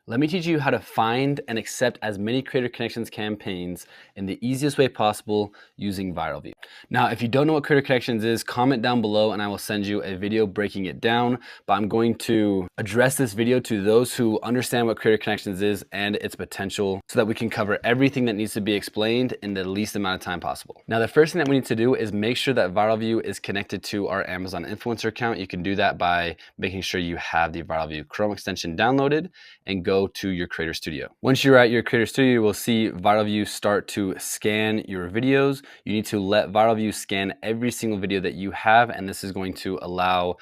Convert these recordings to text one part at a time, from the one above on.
Let me teach you how to find and accept as many Creator Connections campaigns in the easiest way possible using Viral Vue. Now, if you don't know what Creator Connections is, comment down below and I will send you a video breaking it down. But I'm going to address this video to those who understand what Creator Connections is and its potential so that we can cover everything that needs to be explained in the least amount of time possible. Now, the first thing that we need to do is make sure that Viral Vue is connected to our Amazon influencer account. You can do that by making sure you have the Viral Vue Chrome extension downloaded and go to your Creator Studio. Once you're at your Creator Studio, you will see Viral Vue start to scan your videos. You need to let Viral Vue scan every single video that you have, and this is going to allow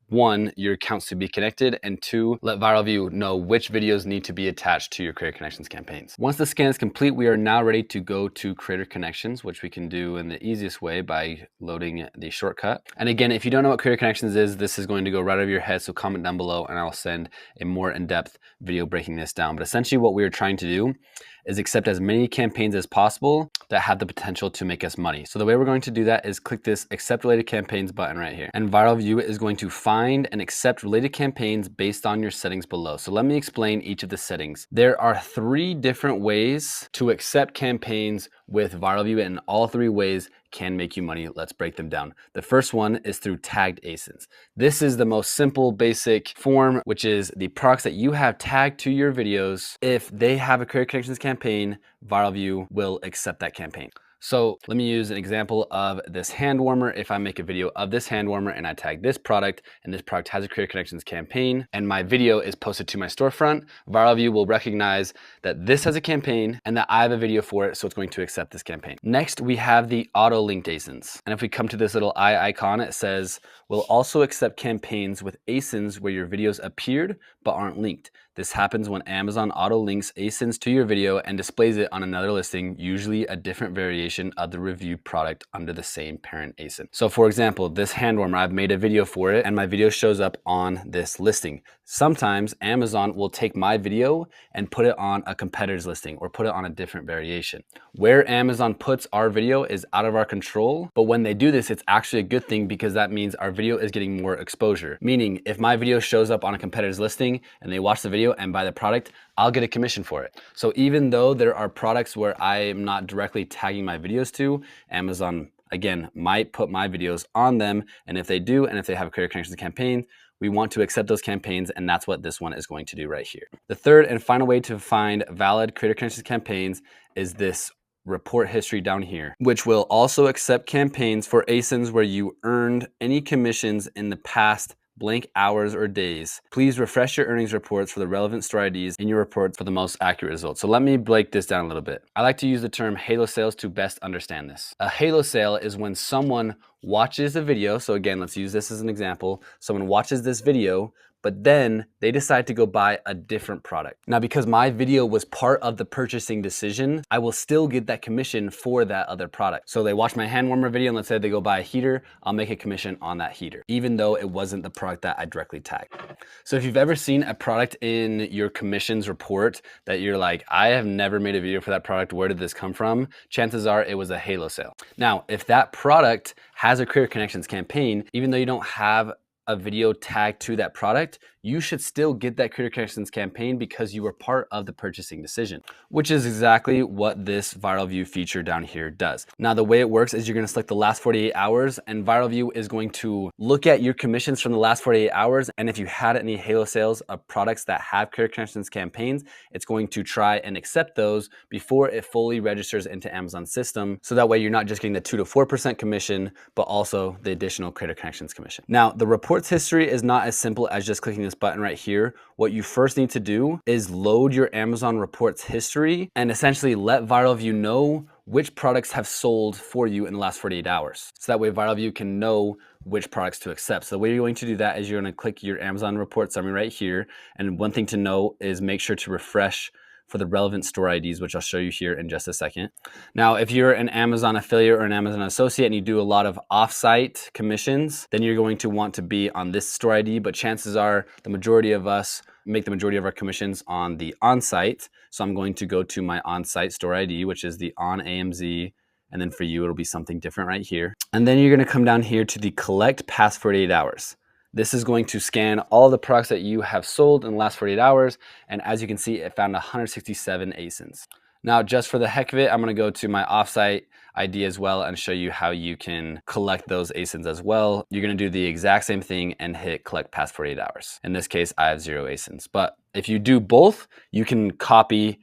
one, your accounts to be connected, and two, let Viral Vue know which videos need to be attached to your Creator Connections campaigns. Once the scan is complete, we are now ready to go to Creator Connections, which we can do in the easiest way by loading the shortcut. And again, if you don't know what Creator Connections is, this is going to go right over your head, so comment down below and I'll send a more in-depth video breaking this down. But essentially what we are trying to do is accept as many campaigns as possible that have the potential to make us money. So the way we're going to do that is click this Accept Related Campaigns button right here. And Viral Vue is going to find and accept related campaigns based on your settings below. So let me explain each of the settings. There are 3 different ways to accept campaigns with Viral Vue, and all 3 ways can make you money. Let's break them down. The first one is through tagged ASINs. This is the most simple, basic form, which is the products that you have tagged to your videos. If they have a Creator Connections campaign, Viral Vue will accept that campaign. So let me use an example of this hand warmer. If I make a video of this hand warmer and I tag this product, and this product has a Creator Connections campaign, and my video is posted to my storefront, Viral Vue will recognize that this has a campaign and that I have a video for it, so it's going to accept this campaign. Next, we have the auto-linked ASINs. And if we come to this little eye icon, it says, we'll also accept campaigns with ASINs where your videos appeared but aren't linked. This happens when Amazon auto-links ASINs to your video and displays it on another listing, usually a different variation of the reviewed product under the same parent ASIN. So for example, this hand warmer, I've made a video for it and my video shows up on this listing. Sometimes Amazon will take my video and put it on a competitor's listing or put it on a different variation. Where Amazon puts our video is out of our control, but when they do this, it's actually a good thing because that means our video is getting more exposure. Meaning if my video shows up on a competitor's listing and they watch the video and buy the product, I'll get a commission for it. So even though there are products where I am not directly tagging my videos to, Amazon, again, might put my videos on them. And if they do, and if they have a Creator Connections campaign, we want to accept those campaigns, and that's what this one is going to do right here. The third and final way to find valid Creator Connections campaigns is this report history down here, which will also accept campaigns for ASINs where you earned any commissions in the past blank hours or days. Please refresh your earnings reports for the relevant store IDs in your reports for the most accurate results. So let me break this down a little bit. I like to use the term halo sales to best understand this. A halo sale is when someone watches a video. So again, let's use this as an example. Someone watches this video, but then they decide to go buy a different product. Now, because my video was part of the purchasing decision, I will still get that commission for that other product. So they watch my hand warmer video and let's say they go buy a heater, I'll make a commission on that heater, even though it wasn't the product that I directly tagged. So if you've ever seen a product in your commissions report that you're like, I have never made a video for that product, where did this come from? Chances are it was a halo sale. Now, if that product has a Creator Connections campaign, even though you don't have a video tagged to that product, you should still get that Creator Connections campaign because you were part of the purchasing decision, which is exactly what this Viral Vue feature down here does. Now, the way it works is you're gonna select the last 48 hours and Viral Vue is going to look at your commissions from the last 48 hours. And if you had any halo sales of products that have Creator Connections campaigns, it's going to try and accept those before it fully registers into Amazon's system. So that way you're not just getting the 2 to 4% commission, but also the additional Creator Connections commission. Now, the reports history is not as simple as just clicking this button right here. What you first need to do is load your Amazon reports history and essentially let Viral Vue know which products have sold for you in the last 48 hours. So that way Viral Vue can know which products to accept. So the way you're going to do that is you're going to click your Amazon report summary right here. And one thing to know is make sure to refresh for the relevant store IDs, which I'll show you here in just a second. Now, if you're an Amazon affiliate or an Amazon associate and you do a lot of offsite commissions, then you're going to want to be on this store ID, but chances are the majority of us make the majority of our commissions on the on-site. So I'm going to go to my on-site store ID, which is the on AMZ, and then for you, it'll be something different right here. And then you're gonna come down here to the collect past 48 hours. This is going to scan all the products that you have sold in the last 48 hours. And as you can see, it found 167 ASINs. Now, just for the heck of it, I'm gonna go to my offsite ID as well and show you how you can collect those ASINs as well. You're gonna do the exact same thing and hit collect past 48 hours. In this case, I have 0 ASINs. But if you do both, you can copy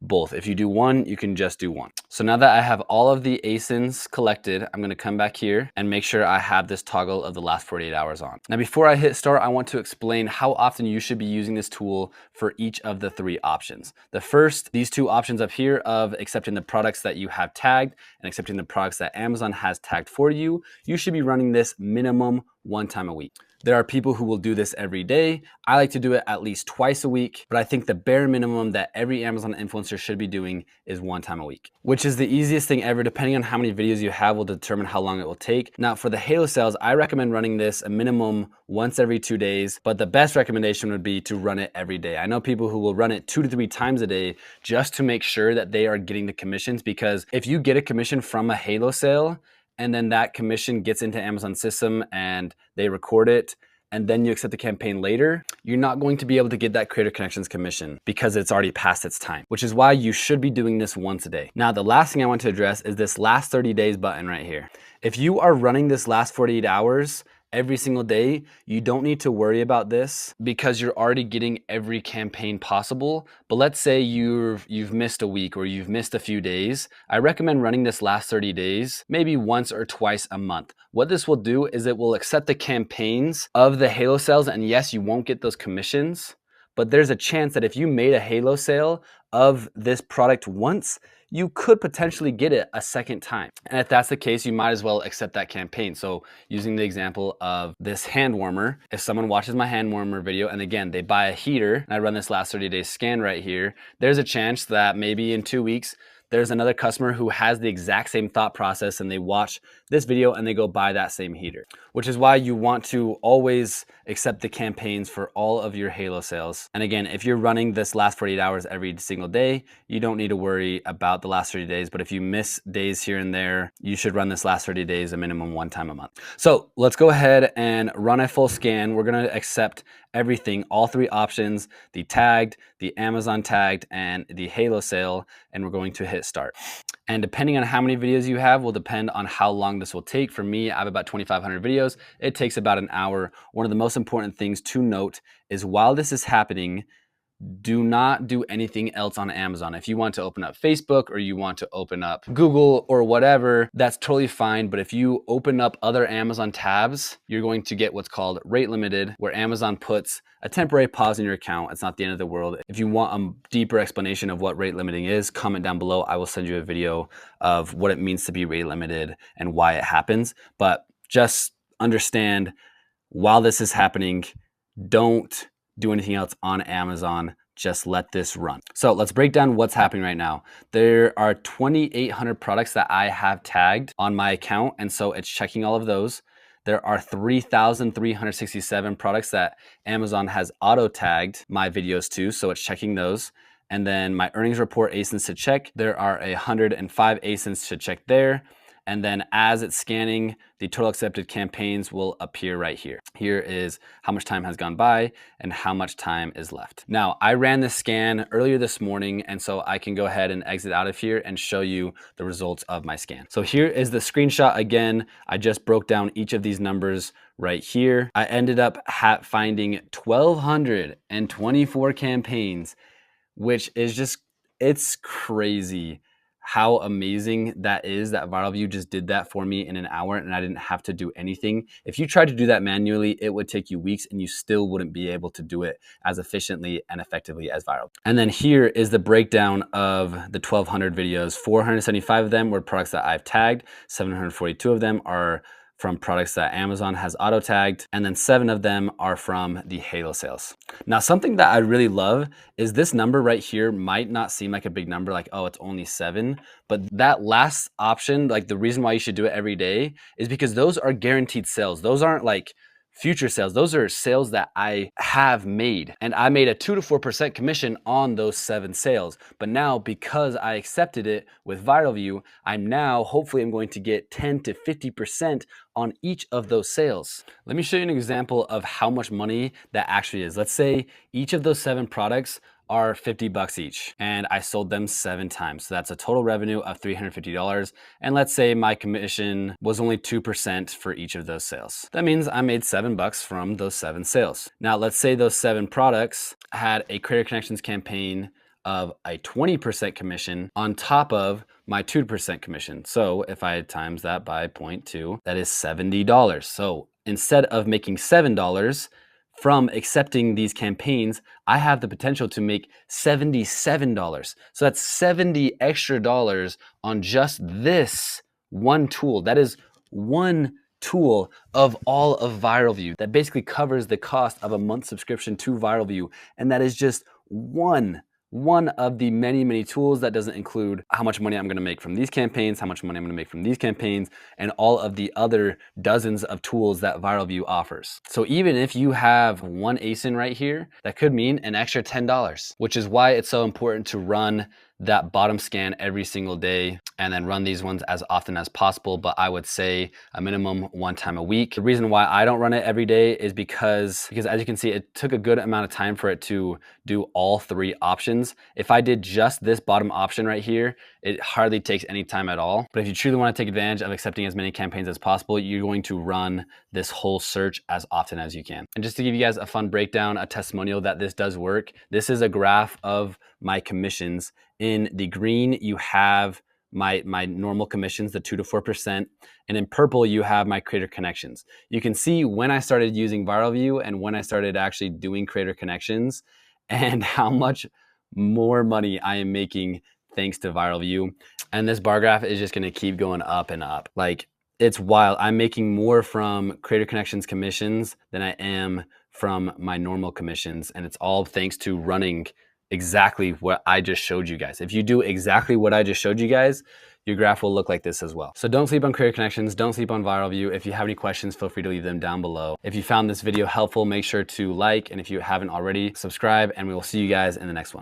both. If you do one, you can just do one. So now that I have all of the ASINs collected, I'm gonna come back here and make sure I have this toggle of the last 48 hours on. Now, before I hit start, I want to explain how often you should be using this tool for each of the 3 options. The first, these 2 options up here of accepting the products that you have tagged and accepting the products that Amazon has tagged for you, you should be running this minimum 1 time a week. There are people who will do this every day. I like to do it at least twice a week, but I think the bare minimum that every Amazon influencer should be doing is 1 time a week, which is the easiest thing ever. Depending on how many videos you have will determine how long it will take. Now, for the halo sales, I recommend running this a minimum once every 2 days, but the best recommendation would be to run it every day. I know people who will run it 2 to 3 times a day just to make sure that they are getting the commissions, because if you get a commission from a halo sale, and then that commission gets into Amazon's system and they record it, and then you accept the campaign later, you're not going to be able to get that Creator Connections commission because it's already past its time, which is why you should be doing this once a day. Now, the last thing I want to address is this last 30 days button right here. If you are running this last 48 hours, every single day, you don't need to worry about this because you're already getting every campaign possible. But let's say you've missed a week or you've missed a few days. I recommend running this last 30 days, maybe once or twice a month. What this will do is it will accept the campaigns of the halo sales, and yes, you won't get those commissions, but there's a chance that if you made a halo sale of this product once, you could potentially get it a second time. And if that's the case, you might as well accept that campaign. So using the example of this hand warmer, if someone watches my hand warmer video and again, they buy a heater and I run this last 30-day scan right here, there's a chance that maybe in 2 weeks, there's another customer who has the exact same thought process and they watch this video and they go buy that same heater, which is why you want to always accept the campaigns for all of your halo sales. And again, if you're running this last 48 hours every single day, you don't need to worry about the last 30 days. But if you miss days here and there, you should run this last 30 days a minimum 1 time a month. So let's go ahead and run a full scan. We're gonna accept everything, all 3 options, the tagged, the Amazon tagged, and the halo sale, and we're going to hit start. And depending on how many videos you have will depend on how long this will take. For me, I have about 2,500 videos. It takes about an hour. One of the most important things to note is while this is happening, do not do anything else on Amazon. If you want to open up Facebook or you want to open up Google or whatever, that's totally fine. But if you open up other Amazon tabs, you're going to get what's called rate limited, where Amazon puts a temporary pause in your account. It's not the end of the world. If you want a deeper explanation of what rate limiting is, comment down below. I will send you a video of what it means to be rate limited and why it happens. But just understand, while this is happening, don't do anything else on Amazon. Just let this run. So let's break down what's happening right now. There are 2,800 products that I have tagged on my account, and so it's checking all of those. There are 3,367 products that Amazon has auto tagged my videos to, so it's checking those. And then my earnings report ASINs to check. There are 105 ASINs to check there. And then as it's scanning, the total accepted campaigns will appear right here. Here is how much time has gone by and how much time is left. Now, I ran this scan earlier this morning, and so I can go ahead and exit out of here and show you the results of my scan. So here is the screenshot again. I just broke down each of these numbers right here. I ended up finding 1,224 campaigns, which is just, it's crazy how amazing that is that Viral Vue just did that for me in an hour and I didn't have to do anything. If you tried to do that manually, it would take you weeks and you still wouldn't be able to do it as efficiently and effectively as Viral Vue. And then here is the breakdown of the 1,200 videos. 475 of them were products that I've tagged. 742 of them are from products that Amazon has auto tagged, and then 7 of them are from the halo sales. Now, something that I really love is this number right here might not seem like a big number, like, oh, it's only 7, but that last option, like the reason why you should do it every day is because those are guaranteed sales. Those aren't like future sales. Those are sales that I have made, and I made a 2 to 4% commission on those 7 sales. But now, because I accepted it with Viral Vue, hopefully I'm going to get 10 to 50% on each of those sales. Let me show you an example of how much money that actually is. Let's say each of those 7 products are $50 each, and I sold them 7 times. So that's a total revenue of $350. And let's say my commission was only 2% for each of those sales. That means I made $7 from those 7 sales. Now, let's say those 7 products had a Creator Connections campaign of a 20% commission on top of my 2% commission. So if I times that by 0.2, that is $70. So instead of making $7 from accepting these campaigns, I have the potential to make $77. So that's 70 extra dollars on just this one tool. That is one tool of all of Viral Vue that basically covers the cost of a month subscription to Viral Vue. And that is just one of the many tools. That doesn't include how much money I'm going to make from these campaigns, how much money I'm going to make from these campaigns, and all of the other dozens of tools that Viral Vue offers. So even if you have one ASIN right here, that could mean an extra $10, which is why it's so important to run that bottom scan every single day and then run these ones as often as possible. But I would say a minimum 1 time a week. The reason why I don't run it every day is because as you can see, it took a good amount of time for it to do all 3 options. If I did just this bottom option right here, it hardly takes any time at all. But if you truly want to take advantage of accepting as many campaigns as possible, you're going to run this whole search as often as you can. And just to give you guys a fun breakdown, a testimonial that this does work, this is a graph of my commissions. In the green, you have my normal commissions, the 2 to 4%. And in purple, you have my Creator Connections. You can see when I started using Viral Vue and when I started actually doing Creator Connections and how much more money I am making thanks to Viral Vue. And this bar graph is just gonna keep going up and up. Like, it's wild. I'm making more from Creator Connections commissions than I am from my normal commissions. And it's all thanks to running exactly what I just showed you guys. If you do exactly what I just showed you guys, your graph will look like this as well. So don't sleep on Creator Connections, don't sleep on Viral Vue. If you have any questions, feel free to leave them down below. If you found this video helpful, make sure to like, and if you haven't already, subscribe, and we will see you guys in the next one.